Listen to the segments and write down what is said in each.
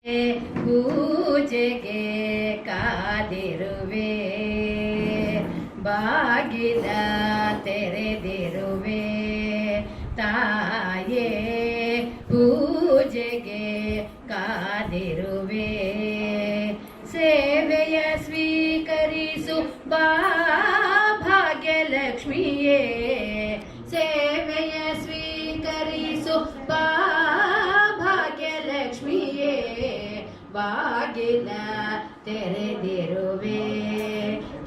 ಪೂಜೆಗೆ ಕಾದಿರುವೆ, ಬಾಗಿಲ ತೆರೆದಿರುವೆ ತಾಯೇ. ಪೂಜೆಗೆ ಕಾದಿರುವೆ, ಸೇವೆಯ ಸ್ವೀಕರಿಸು ಬಾ ಭಾಗ್ಯಲಕ್ಷ್ಮಿಯೇ. ಸೇವೆಯ ಸ್ವೀಕರಿಸು ಬಾ ಭಾಗ್ಯಲಕ್ಷ್ಮಿಯೇ. ಬಾಗಿಲ ತೆರೆದಿರುವೆ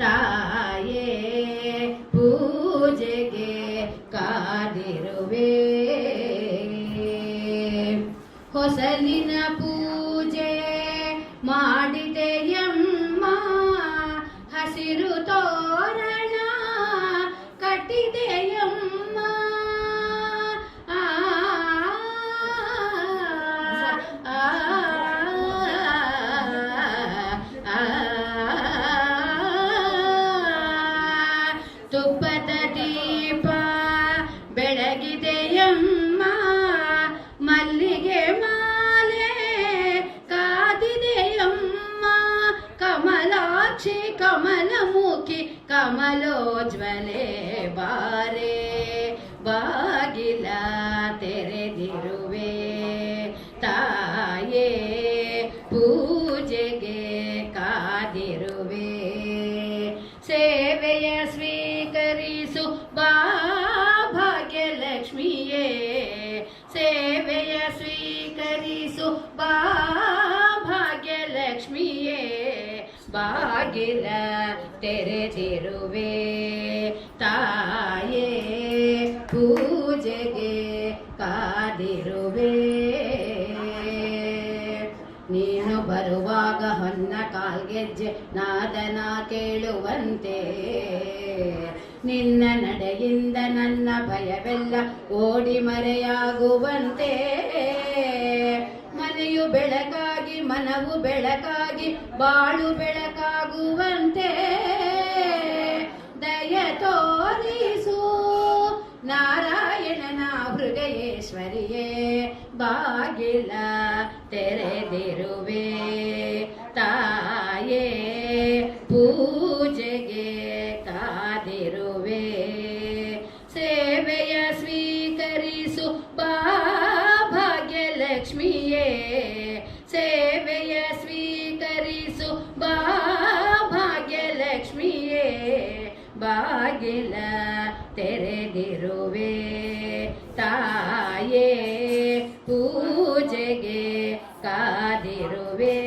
ತಾಯೇ, ಪೂಜೆಗೆ ಕಾದಿರುವೆ. ಹೊಸಲಿನ ಪೂಜೆ ಮಾಡಿದೆಯಮ್ಮ, ಹಸಿರು ತೋರಣ ಕಟ್ಟಿದೆಯಮ್ಮ. ತುಪ್ಪದ ದೀಪ ಬೆಳಗಿದೆಯಮ್ಮ, ಮಲ್ಲಿಗೆ ಮಾಲೆ ಕಾದಿದೆಯಮ್ಮ. ಕಮಲಾಕ್ಷಿ ಕಮಲಮುಖಿ ಕಮಲೋಜ್ವಲೆ ಬಾರೆ, ಬಾಗಿಲ ತೆರೆದಿರುವೆ ತಾಯೇ. ಪೂಜೆಗೆ ಕಾದಿರುವೆ, ಸೇವೆಯ ಸ್ವೀಕರಿಸು ಬಾ ಭಾಗ್ಯಲಕ್ಷ್ಮಿಯೇ. ಸೇವೆಯ ಸ್ವೀಕರಿಸು ಬಾ ಭಾಗ್ಯಲಕ್ಷ್ಮಿಯೇ. ಬಾಗಿಲ ತೆರೆದಿರುವೆ ತಾಯೇ, ಪೂಜೆಗೆ ಕಾದಿರುವೆ. ನೀನು ಬರುವಾಗ ಹೊನ್ನ ಕಾಲ್ಗೆಜ್ಜೆ ನಾದನ ಕೇಳುವಂತೆ, ನಿನ್ನ ನಡೆಯಿಂದ ನನ್ನ ಭಯವೆಲ್ಲ ಓಡಿ ಮರೆಯಾಗುವಂತೆ. ಮನೆಯು ಬೆಳಕಾಗಿ ಮನವು ಬೆಳಕಾಗಿ ಬಾಳು ಬೆಳಕಾಗುವಂತೆ. ದಯ ತೋರಿಸು ನಾರಾಯಣನ ಹೃದಯೇಶ್ವರಿಯೇ. ಬಾಗಿಲ ತೆರೆದಿರುವೆ ತಾಯೇ, ಪೂಜೆಗೆ ಕಾದಿರುವೆ. ಸೇವೆಯ ಸ್ವೀಕರಿಸು ಬಾ ಭಾಗ್ಯಲಕ್ಷ್ಮಿಯೇ. ಸೇವೆಯ ಸ್ವೀಕರಿಸು ಬಾ ಭಾಗ್ಯಲಕ್ಷ್ಮಿಯೇ. ಬಾಗಿಲ ತೆರೆದಿರುವೆ ತಾಯೇ, ಪೂಜೆಗೆ ಕಾದಿರುವೆ.